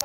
We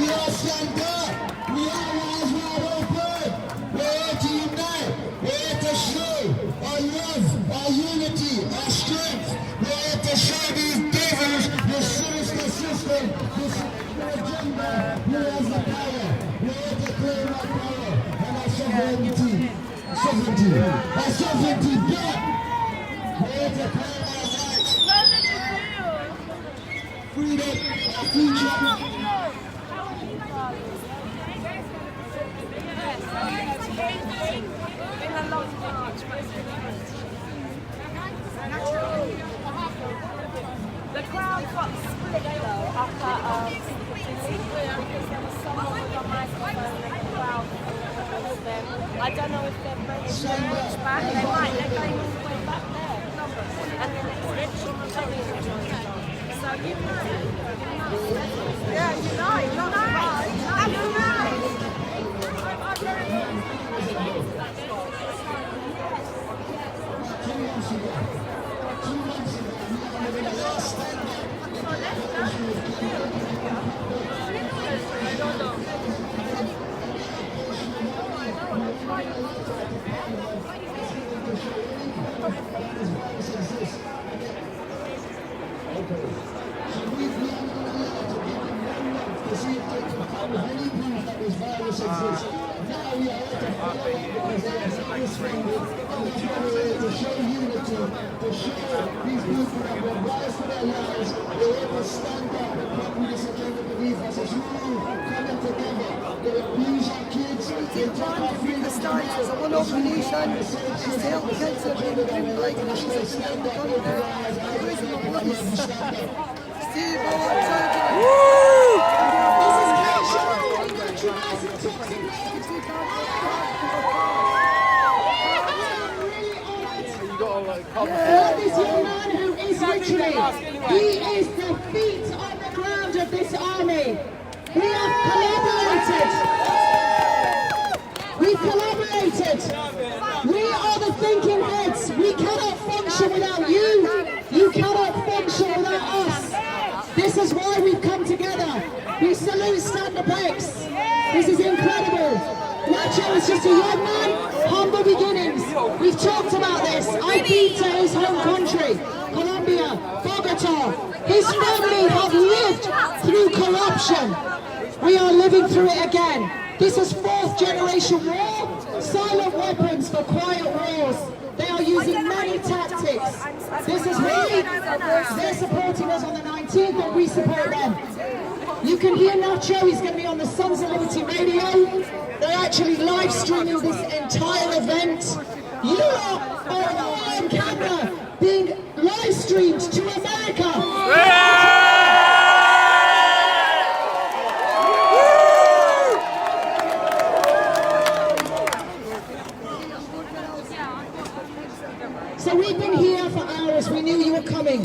are stand up. We are eyes wide open. We're here to unite. We're here to show our love, our unity, our strength. We're here to show these devils, this sinister system, this agenda, who has the power. We're here to claim our power and our sovereignty. Our sovereignty back. We're here to claim our rights. Freedom, our future. The crowd got split though after because there was someone with a microphone and the crowd was them. I don't know if they're bringing so much back. They might. They're going all the way back there. And then it's literally so unite. Yeah, unite. Not unite. Unite. Now we are at the because they are responded, and that's why we're here to show unity, to show these people that will rise for their lives. We're here to stand up and come with this agenda beneath us. It's all coming together. They abuse our kids, they take our freedom. As a one-open nation, is to help kids that have been like the nations that stand up under the raising of blood. Steve, This young man who is literally, he is the feet on the ground of this army. We have collaborated. We collaborated. We are the thinking heads. We cannot function without you. You cannot function without us. This is why we've come together. We salute StandUpX. This is incredible. Nacho is just a young man, humble beginnings. We've talked about this. I've been to his home country, Colombia, Bogota. His family have lived through corruption. We are living through it again. This is fourth generation war, silent weapons for quiet wars. They are using many tactics. This is why they're supporting us on the 19th and we support them. You can hear Nacho, he's going to be on the Sons of Liberty radio. They're actually live streaming this entire event. You are on camera being live streamed to America. So we've been here for hours, we knew you were coming.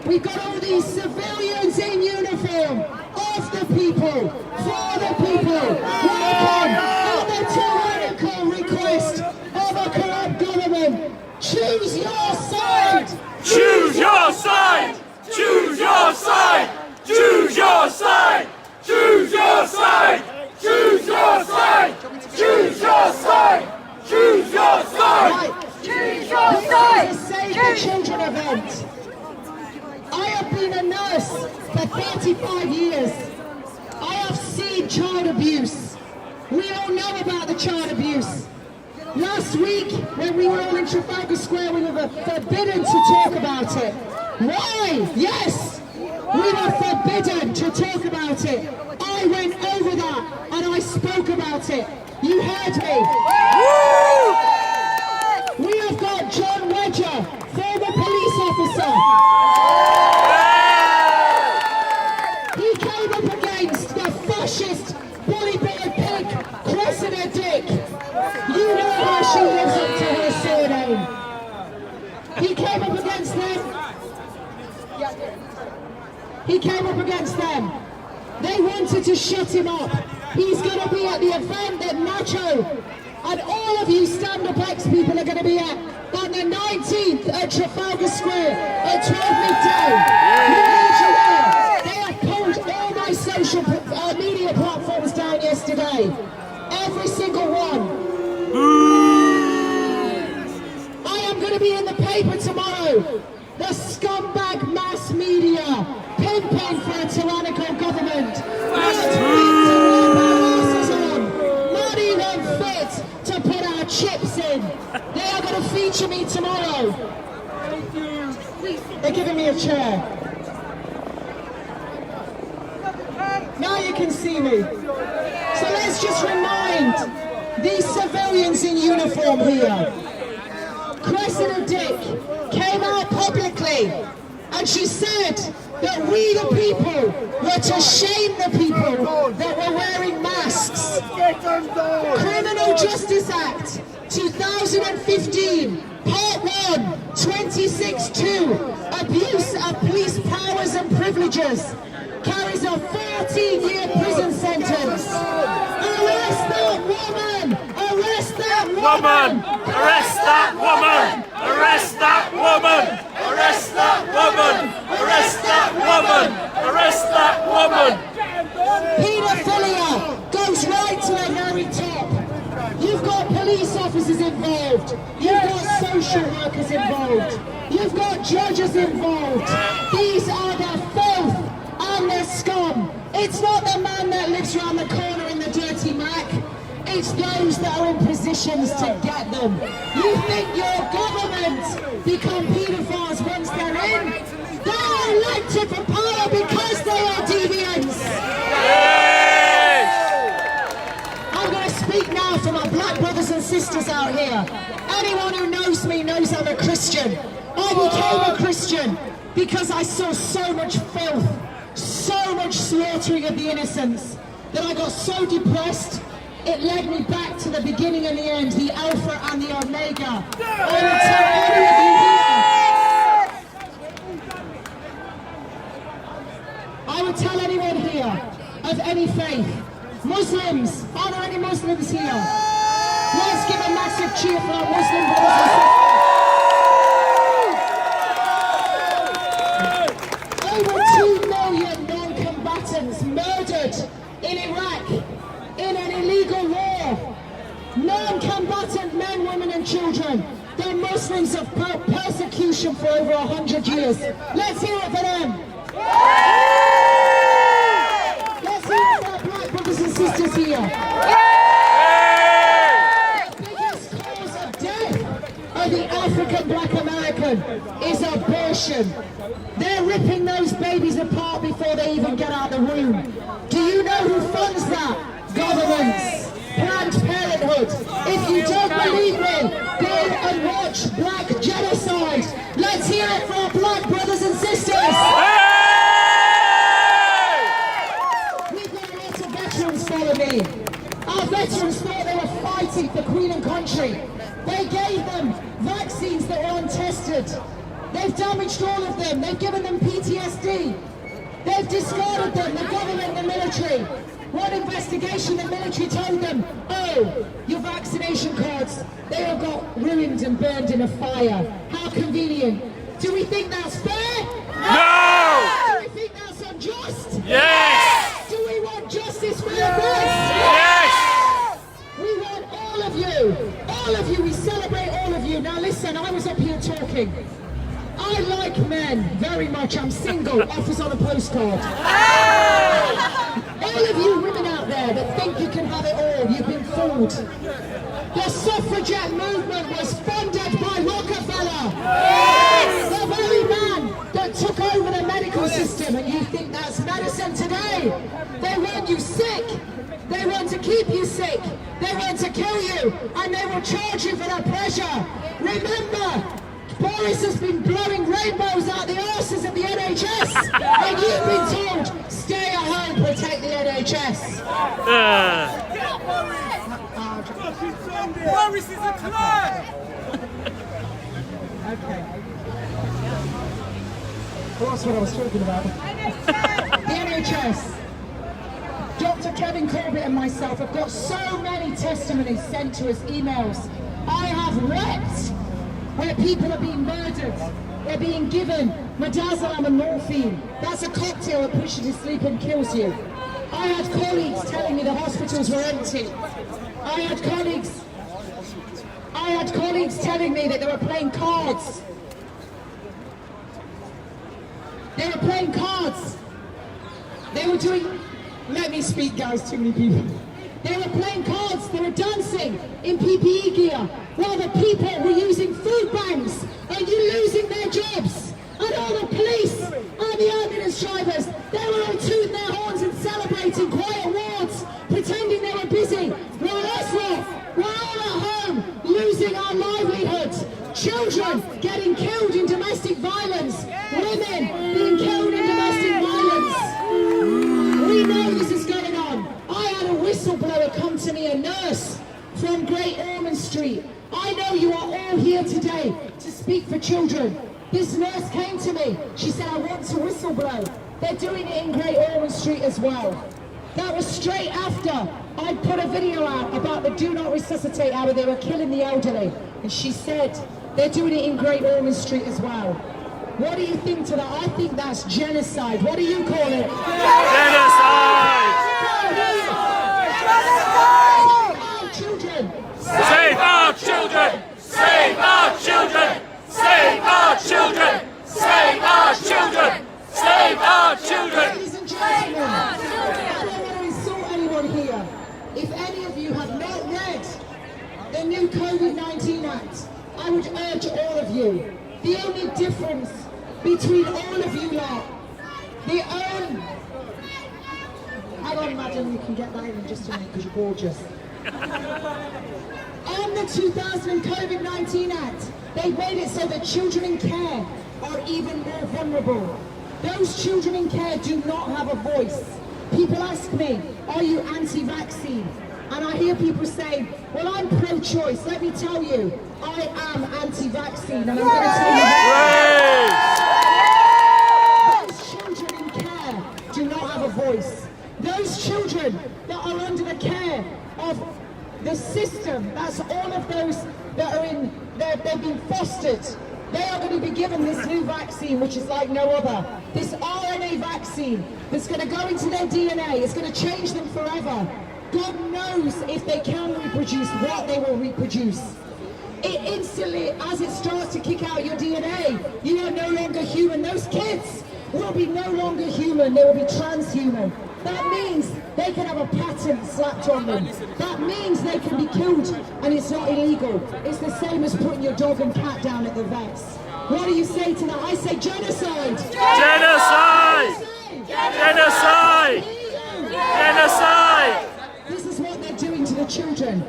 We've got all these civilians in uniform, of the people, for the people, working on the tyrannical request of a corrupt government. Choose your side! Choose your side! Choose your side! Choose your side! Choose your side! Choose your side! Choose your side! Choose your side! Choose your side! This is a Save the Children event. I have been a nurse for 35 years. I have seen child abuse. We all know about the child abuse. Last week, when we were all in Trafalgar Square, we were forbidden to talk about it. Why? Yes, we were forbidden to talk about it. I went over that and I spoke about it. You heard me. We have got John Wedger, former police officer. He came up against the fascist, bully boy pig, Cressida Dick. You know how she lives up to her surname. He came up against them. He came up against them. They wanted to shut him up. He's going to be at the event that Nacho and all of you StandUpX people are going to be at on the 19th at Trafalgar Square at 12 midday. They have pulled all my social media platforms down yesterday. Every single one. I am going to be in the paper tomorrow. The scumbag mass media pimping for a tyrannical government. Not even fit to put our chips in. They are going to feature me tomorrow. They're giving me a chair. Now you can see me. So let's just remind these civilians in uniform here. Cressida Dick came out publicly and she said that we the people were to shame the people that were wearing masks. Criminal Justice Act 2015, Part 1, 26(2), abuse of police powers and privileges, carries a 14-year prison sentence. Arrest that woman! Arrest that woman! Arrest that woman! Arrest that woman! Arrest that woman! Arrest that woman! Arrest that woman! Paedophilia goes right to the very top. You've got police officers involved. You've got social workers involved. You've got judges involved. These are the filth and the scum. It's not the man that lives around the corner in the dirty Mac. It's those that are in positions to get them. You think your government become paedophiles once they're in? They are elected for power because they are deviants. I'm going to speak now for my black brothers and sisters out here. Anyone who knows me knows I'm a Christian. I became a Christian because I saw so much filth, so much slaughtering of the innocents, that I got so depressed. It led me back to the beginning and the end, the Alpha and the Omega. I would tell anyone here of any faith. Muslims, are there any Muslims here? Let's give a massive cheer for our Muslim brothers and sisters. Over 2 million non-combatants murdered in Iraq in an illegal war. Non-combatant men, women and children. They're Muslims of persecution for over 100 years. Let's hear it for them. Let's hear it for our black brothers and sisters here. The biggest cause of death of the African black American is abortion. They're ripping those babies apart before they even get out of the womb. Do you know who funds that? Governments, Planned Parenthood. If you don't believe me, go and watch Black Genocide. Let's hear it for our black brothers and sisters. We've got a lot of veterans follow me. Our veterans thought they were fighting for Queen and Country. They gave them vaccines that were untested. They've damaged all of them. They've given them PTSD. They've discarded them, the government, the military. One investigation, the military told them, oh, your vaccination cards, they all got ruined and burned in a fire. How convenient. Do we think that's fair? No! Do we think that's unjust? Yes! Do we want justice for your boys? Yes! We want all of you. All of you, we celebrate all of you. Now listen, I was up here talking. I like men very much. I'm single, offers on a postcard. All of you women out there that think you can have it all, you've been fooled. The suffragette movement was funded by Rockefeller. Yes! The very man that took over the medical system, and you think that's medicine today. They want you sick. They want to keep you sick. They want to kill you, and they will charge you for their pleasure. Remember, Boris has been blowing rainbows out the arses of the NHS, and you've been told, stay at home, protect the NHS. Boris is a clown! Okay. Well, that's what I was talking about. The NHS. Dr. Kevin Corbett and myself have got so many testimonies sent to us, emails. I have wept where people are being murdered. They're being given midazolam and morphine. That's a cocktail that puts you to sleep and kills you. I had colleagues telling me the hospitals were empty. I had colleagues telling me that they were playing cards. They were playing cards. They were doing... Let me speak, guys, too many people. They were playing cards, they were dancing in PPE gear, while the people were using food banks. Are you losing their jobs? And all the police and the ambulance drivers, they were all tooting their horns and celebrating quiet awards, pretending they were busy, while us lot, we're all at home, losing our livelihoods. Children getting killed in domestic violence, women being killed in domestic violence. We know this is going on. I had a whistleblower come to me, a nurse from Great Ormond Street. I know you are all here today to speak for children. This nurse came to me. She said, I want to whistleblow. They're doing it in Great Ormond Street as well. That was straight after I put a video out about the Do Not Resuscitate hour. They were killing the elderly. And she said, they're doing it in Great Ormond Street as well. What do you think to that? I think that's genocide. What do you call it? Genocide! Save our children! Save our children! Save our children! Save our children! Save our children! Ladies and gentlemen, I don't want to insult anyone here. If any of you have not read the new COVID-19 Act, I would urge all of you. The only difference between all of you lot, hang on, madam, you can get that in just a minute because you're gorgeous. On the 2000 COVID-19 Act, they made it so that children in care are even more vulnerable. Those children in care do not have a voice. People ask me, are you anti-vaccine? And I hear people say, well, I'm pro-choice. Let me tell you, I am anti-vaccine, and I'm going to tell you why. Those children in care do not have a voice. Those children that are under the care of the system, that's all of those that are they've been fostered. They are going to be given this new vaccine, which is like no other. This RNA vaccine that's going to go into their DNA. It's going to change them forever. God knows if they can reproduce, what they will reproduce. It instantly, as it starts to kick out your DNA, you are no longer human. Those kids will be no longer human. They will be transhuman. That means they can have a patent slapped on them. That means they can be killed, and it's not illegal. It's the same as putting your dog and cat down at the vets. What do you say to that? I say genocide! Genocide! Genocide! Genocide! This is what they're doing to the children.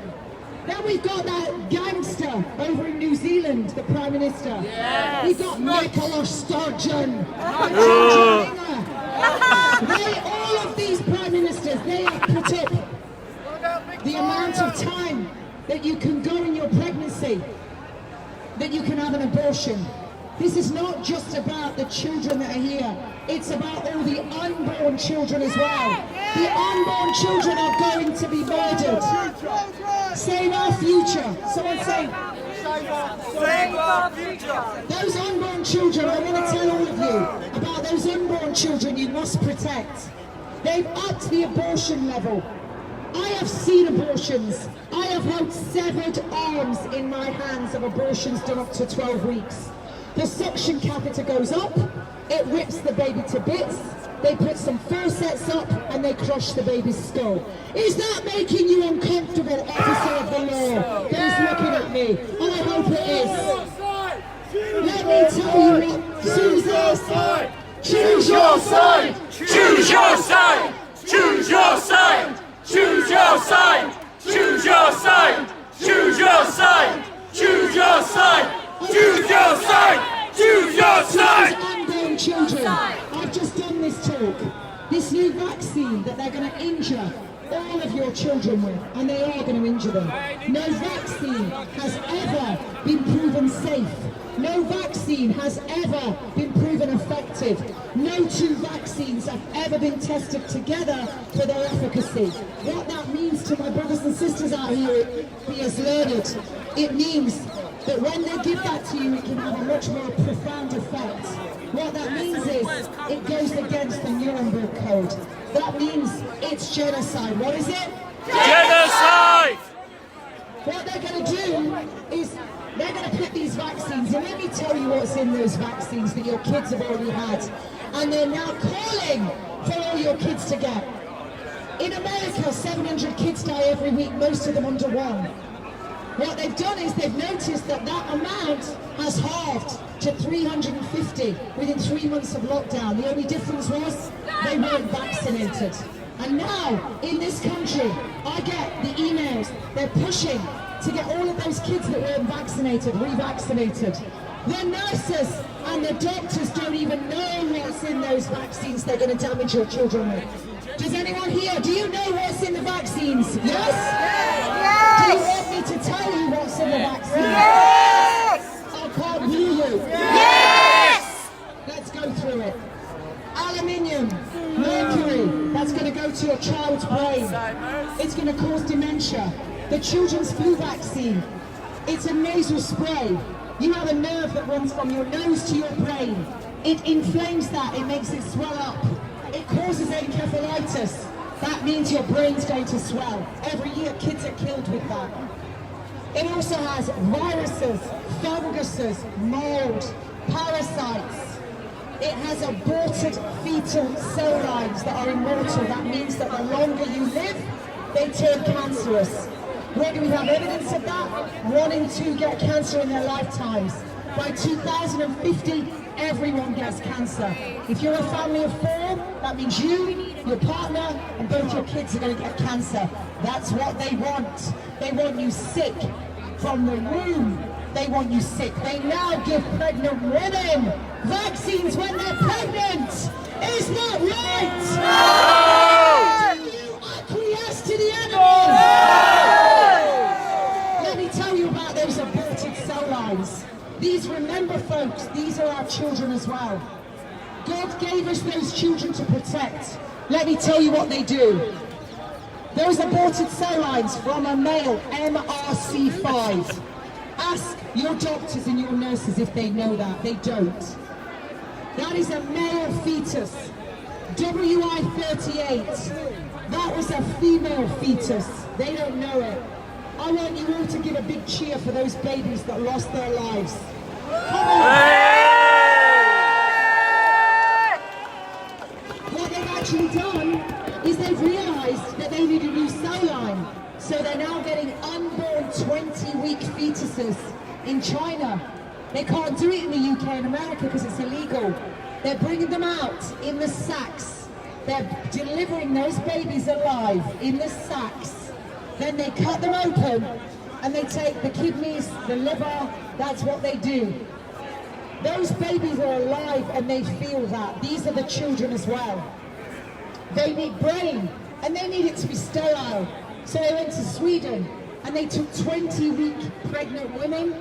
Then we've got that gangster over in New Zealand, the Prime Minister. Yes. We've got Nicola Sturgeon. All of these Prime Ministers, they have put up the amount of time that you can go in your pregnancy, that you can have an abortion. This is not just about the children that are here. It's about all the unborn children as well. The unborn children are going to be murdered. Save our future. Someone say, Save our future! those unborn children, I want to tell all of you about those unborn children you must protect. They've upped the abortion level. I have seen abortions. I have held severed arms in my hands of abortions done up to 12 weeks. The suction catheter goes up, it rips the baby to bits, they put some forceps up and they crush the baby's skull. Is that making you uncomfortable, officer of the law that is looking at me? I hope it is. Let me tell you what, choose your side! Choose your side! Choose your side! Choose your side! Choose your side! Choose your side! Choose your side! Choose your side! Choose your side! vaccine that they're going to injure all of your children with, and they are going to injure them. No vaccine has ever been proven safe. No vaccine has ever been proven effective. No two vaccines have ever been tested together for their efficacy. What that means to my brothers and sisters out here, be as learned, it means that when they give that to you, it can have a much more profound effect. What that means is, it goes against the Nuremberg Code. That means it's genocide. What is it? Genocide! What they're going to do is, they're going to put these vaccines, and let me tell you what's in those vaccines that your kids have already had. And they're now calling for all your kids to get. In America, 700 kids die every week, most of them under 1. What they've done is they've noticed that that amount has halved to 350 within 3 months of lockdown. The only difference was they weren't vaccinated. And now, in this country, I get the emails, they're pushing to get all of those kids that weren't vaccinated, revaccinated. The nurses and the doctors don't even know what's in those vaccines they're going to damage your children with. Does anyone here, do you know what's in the vaccines? Yes? Yes. Do you want me to tell you what's in the vaccines? Yes! I can't hear you. Yes! Let's go through it. Aluminium, mercury, that's going to go to your child's brain. It's going to cause dementia. The children's flu vaccine, it's a nasal spray. You have a nerve that runs from your nose to your brain. It inflames that, it makes it swell up. It causes encephalitis. That means your brain's going to swell. Every year kids are killed with that. It also has viruses, funguses, mold, parasites. It has aborted fetal cell lines that are immortal. That means that the longer you live, they turn cancerous. Where do we have evidence of that? 1 in 2 get cancer in their lifetimes. By 2050, everyone gets cancer. If you're a family of 4, that means you, your partner, and both your kids are going to get cancer. That's what they want. They want you sick from the womb. They want you sick. They now give pregnant women vaccines when they're pregnant. Is that right? No! Do you acquiesce to the enemy? Let me tell you about those aborted cell lines. These, remember folks, these are our children as well. God gave us those children to protect. Let me tell you what they do. Those aborted cell lines from a male, MRC5. Ask your doctors and your nurses if they know that. They don't. That is a male fetus. WI38. That was a female fetus. They don't know it. I want you all to give a big cheer for those babies that lost their lives. Come on. What they've actually done is they've realized that they need a new cell line. So they're now getting unborn 20-week fetuses in China. They can't do it in the UK and America because it's illegal. They're bringing them out in the sacks. They're delivering those babies alive in the sacks. Then they cut them open and they take the kidneys, the liver, that's what they do. Those babies are alive and they feel that. These are the children as well. They need brain and they need it to be sterile. So they went to Sweden and they took 20-week pregnant women.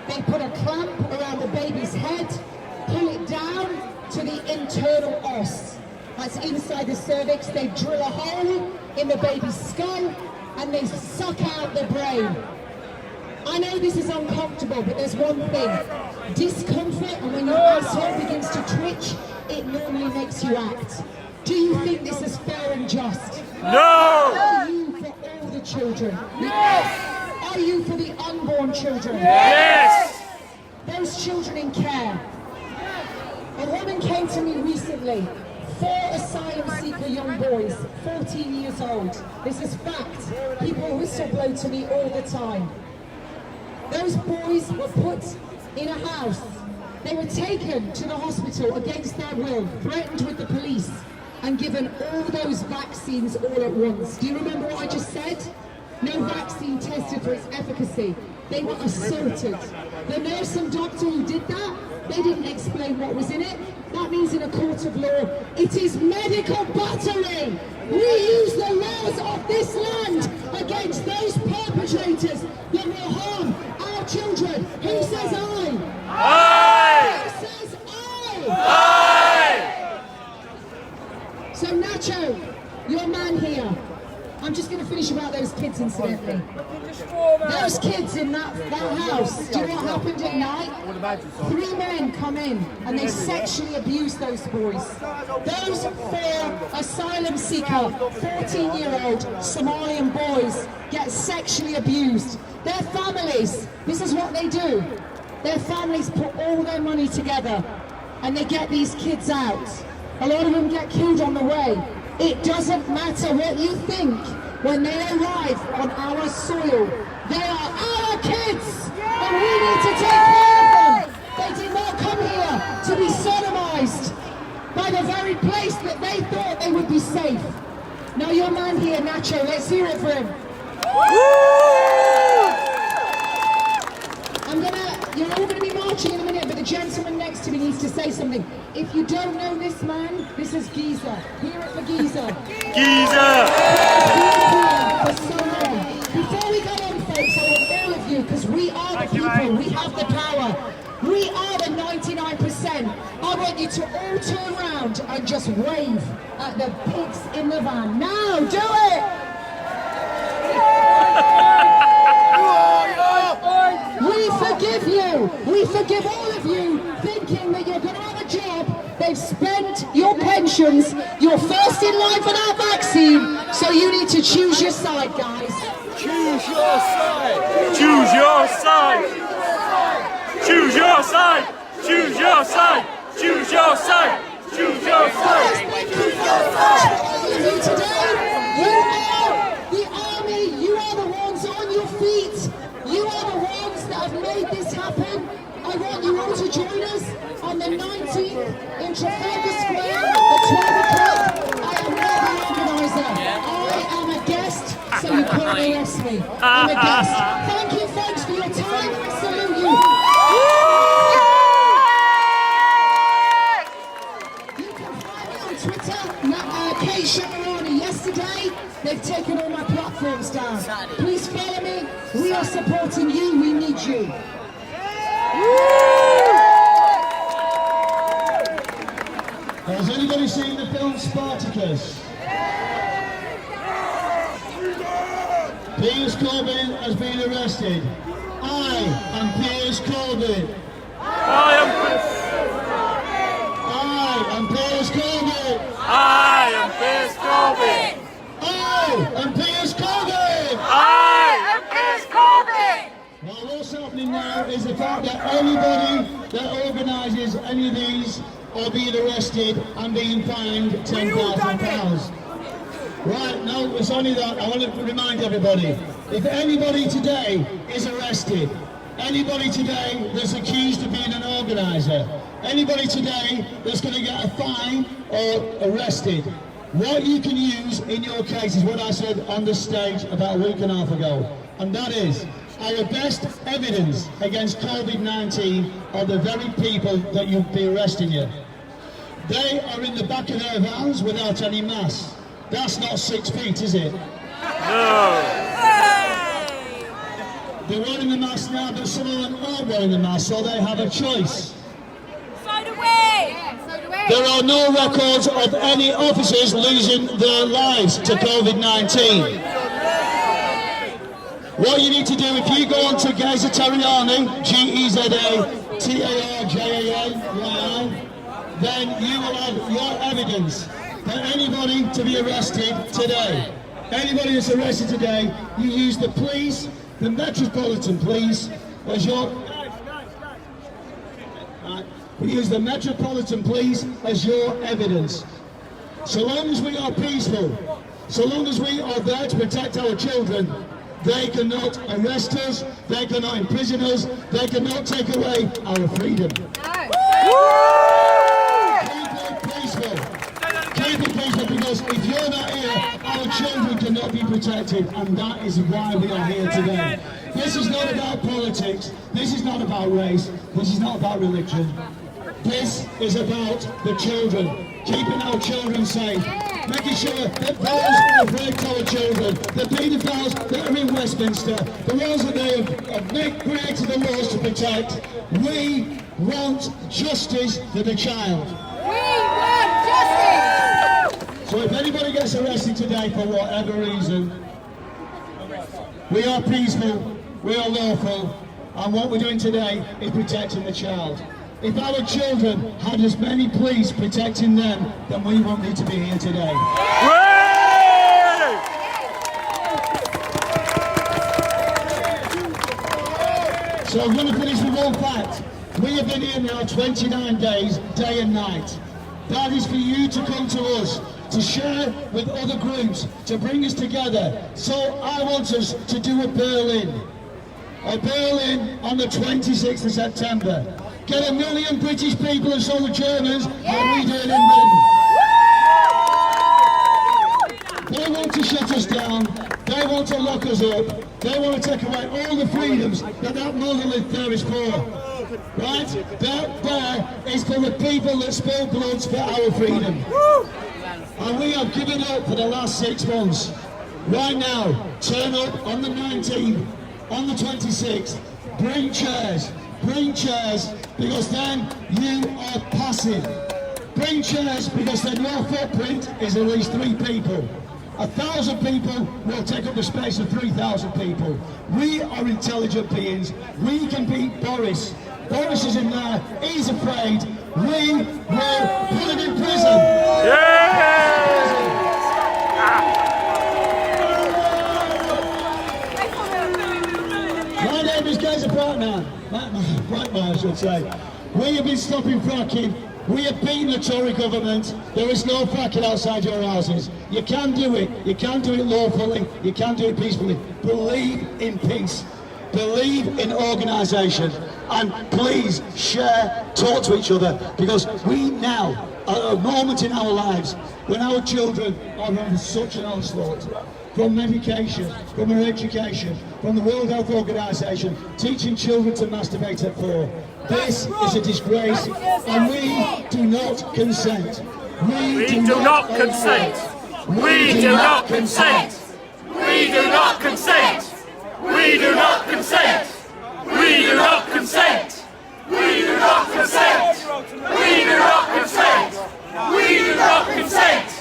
They put a clamp around the baby's head, pull it down to the internal os. That's inside the cervix. They drill a hole in the baby's skull and they suck out the brain. I know this is uncomfortable, but there's one thing. Discomfort, and when your asshole begins to twitch, it normally makes you act. Do you think this is fair and just? No! Are you for all the children? Yes! Are you for the unborn children? Yes! Those children in care. A woman came to me recently, 4 asylum seeker young boys, 14 years old. This is fact. People whistleblow to me all the time. Those boys were put in a house. They were taken to the hospital against their will, threatened with the police, and given all those vaccines all at once. Do you remember what I just said? No vaccine tested for its efficacy. They were assaulted. The nurse and doctor who did that, they didn't explain what was in it. That that means in a court of law. It is medical battery. We use the laws of this land against those perpetrators that will harm our children. Who says I? Aye! Who says I? Aye! So Nacho, your man here. I'm just going to finish about those kids incidentally. Those kids in that house, do you know what happened at night? 3 men come in and they sexually abuse those boys. Those 4 asylum seeker, 14-year-old Somalian boys get sexually abused. Their families, this is what they do. Their families put all their money together and they get these kids out. A lot of them get killed on the way. It doesn't matter what you think when they arrive on our soil. They are our kids, and we need to take care of them. They did not come here to be sodomized by the very place that they thought they would be safe. Now your man here, Nacho, let's hear it for him. You're all going to be marching in a minute, but the gentleman next to me needs to say something. If you don't know this man, this is Giza. Hear it for Giza. Giza! For so long. Before we go on, folks, I want all of you, because we are the people, we have the power. We are the 99%. I want you to all turn around and just wave at the pigs in the van. Now, do it! We forgive you. We forgive all of you thinking that you're going to have a job. They've spent your pensions. You're first in line for that vaccine. So you need to choose your side, guys. Choose your side! Choose your side! Choose your side! Choose your side! Choose your side! Choose your side! Thank you so much for all of you today. You are the army. You are the ones on your feet. You are the ones that have made this happen. I want you all to join us on the 19th in Trafalgar Square at 12 o'clock. I am not the organizer. I am a guest, so you can't arrest me. I'm a guest. Thank you, folks, for your time. I salute you. You can find me on Twitter, Shemirani. Yesterday, they've taken all my platforms down. Please follow me. We are supporting you. We need you. Has anybody seen the film Spartacus? Piers Corbyn has been arrested. I am Piers Corbyn. I am Piers Corbyn. I am Piers Corbyn! I am Piers Corbyn. I am Piers Corbyn! Well, what's happening now is the fact that anybody that organises any of these are being arrested and being fined £10,000. Right, no, it's only that. I want to remind everybody, if anybody today is arrested, anybody today that's accused of being an organiser, anybody today that's going to get a fine or arrested, what you can use in your case is what I said on the stage about a week and a half ago, and that is our best evidence against COVID-19 are the very people that you'll be arresting you. They are in the back of their vans without any masks. That's not 6 feet, is it? No! They're wearing the mask now, but some of them aren't wearing the mask, so they have a choice. So do we! There are no records of any officers losing their lives to COVID-19. What you need to do, if you go on to Gezatarjani, Gezatarjani, then you will have your evidence for anybody to be arrested today. Anybody that's arrested today, you use the police, the Metropolitan Police, as your... We use the Metropolitan Police as your evidence. So long as we are peaceful, so long as we are there to protect our children, they cannot arrest us, they cannot imprison us, they cannot take away our freedom. Keep it peaceful. Keep it peaceful, because if you're not here, our children cannot be protected, and that is why we are here today. This is not about politics, this is not about race, this is not about religion. This is about the children, keeping our children safe, making sure that those who have raped our children, the paedophiles that are in Westminster, the ones that they have created the laws to protect, we want justice for the child. We want justice! So if anybody gets arrested today for whatever reason, we are peaceful, we are lawful, and what we're doing today is protecting the child. If our children had as many police protecting them, then we won't need to be here today. So I'm going to finish with one fact. We have been here now 29 days, day and night. That is for you to come to us, to share with other groups, to bring us together. So I want us to do a Berlin on the 26th of September. Get 1 million British people and show the Germans how we do it in Britain. They want to shut us down, they want to lock us up, they want to take away all the freedoms that monolith there is for. Right? That there is for the people that spill blood for our freedom. And we have given up for the last 6 months. Right now, turn up on the 19th, on the 26th, bring chairs, because then you are passive. Bring chairs because then your footprint is at least 3 people. 1,000 people will take up the space of 3,000 people. We are intelligent beings. We can beat Boris. Boris is in there, he's afraid. We will put him in prison. My name is Gazer Partner. I should say. We have been stopping fracking. We have beaten the Tory government. There is no fracking outside your houses. You can do it. You can do it lawfully. You can do it peacefully. Believe in peace. Believe in organisation. And please share, talk to each other, because we now, at a moment in our lives, when our children are under such an onslaught, from medication, from our education, from the World Health Organisation, teaching children to masturbate at 4. This is a disgrace, and we do not consent. We do not consent. We do not consent. We do not consent. We do not consent. We do not consent. We do not consent. We do not consent. We do not consent.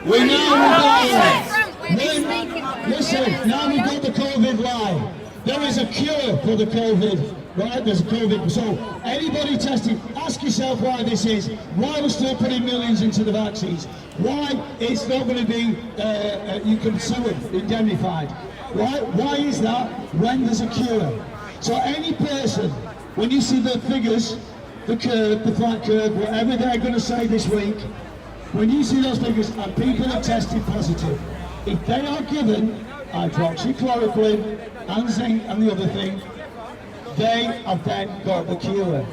We now listen, now we've got the COVID line. There is a cure for the COVID, right? There's a COVID. So anybody testing, ask yourself why this is. Why we're still putting millions into the vaccines. Why it's not going to be, you can sue it, indemnified. Right? Why is that when there's a cure? So any person, when you see the figures, the curve, the flat curve, whatever they're going to say this week, when you see those figures and people are tested positive, if they are given hydroxychloroquine and zinc and the other thing, they have then got the cure.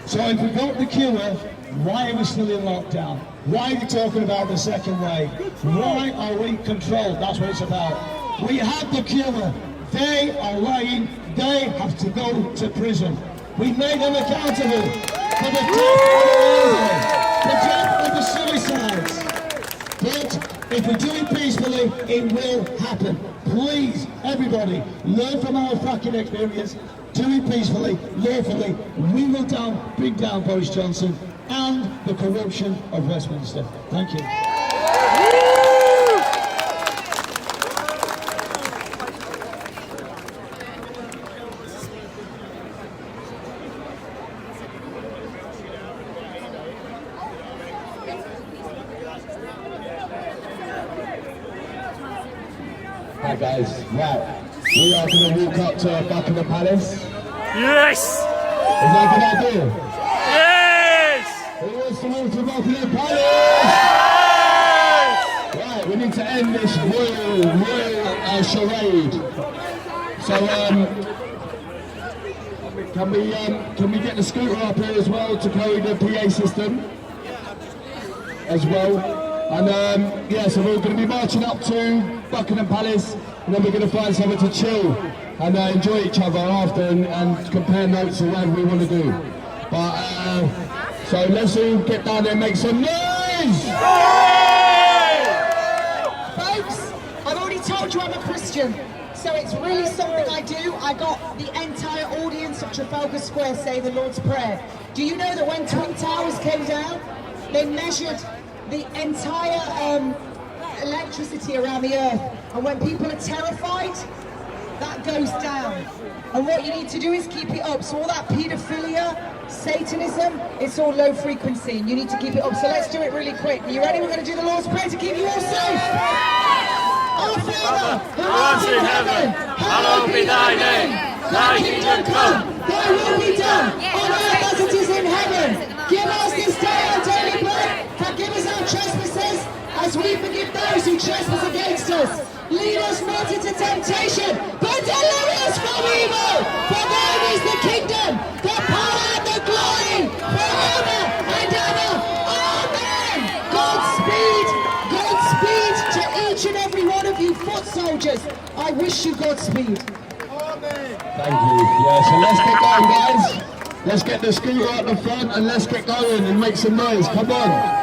So if we've got the cure, why are we still in lockdown? Why are we talking about the second wave? Why are we controlled? That's what it's about. We have the cure. They are lying. They have to go to prison. We made them accountable for the death of the suicides. But if we do it peacefully, it will happen. Please, everybody, learn from our fracking experience. Do it peacefully, lawfully. We will bring down Boris Johnson and the corruption of Westminster. Thank you. Hi guys, right, we are going to walk up to Buckingham Palace. Yes! Is that a good idea? Yes! Who wants to walk to Buckingham Palace? Yes! Right, we need to end this royal charade. So, can we get the scooter up here as well to carry the PA system as well? And yeah, so we're going to be marching up to Buckingham Palace, and then we're going to find somewhere to chill and enjoy each other after and compare notes or whatever we want to do. But So let's all get down there and make some noise! Folks, I've already told you I'm a Christian, so it's really something I do. I got the entire audience of Trafalgar Square say the Lord's Prayer. Do you know that when Twin Towers came down, they measured the entire electricity around the earth, and when people are terrified, that goes down. And what you need to do is keep it up. So all that paedophilia, Satanism, it's all low frequency, and you need to keep it up. So let's do it really quick. Are you ready? We're going to do the Lord's Prayer to keep you all safe. Our Father, who art in heaven, hallowed be thy name. Thy kingdom come, thy will be done, on earth as it is in heaven. Give us this day our daily bread. Forgive us our trespasses, as we forgive those who trespass against us. Lead us not into temptation, but deliver us from evil. For thine is the kingdom, the power, and the glory, forever and ever. Amen. Godspeed, Godspeed to each and every one of you foot soldiers. I wish you Godspeed. Thank you. Yeah, so let's get going, guys. Let's get the scooter out the front and let's get going and make some noise. Come on.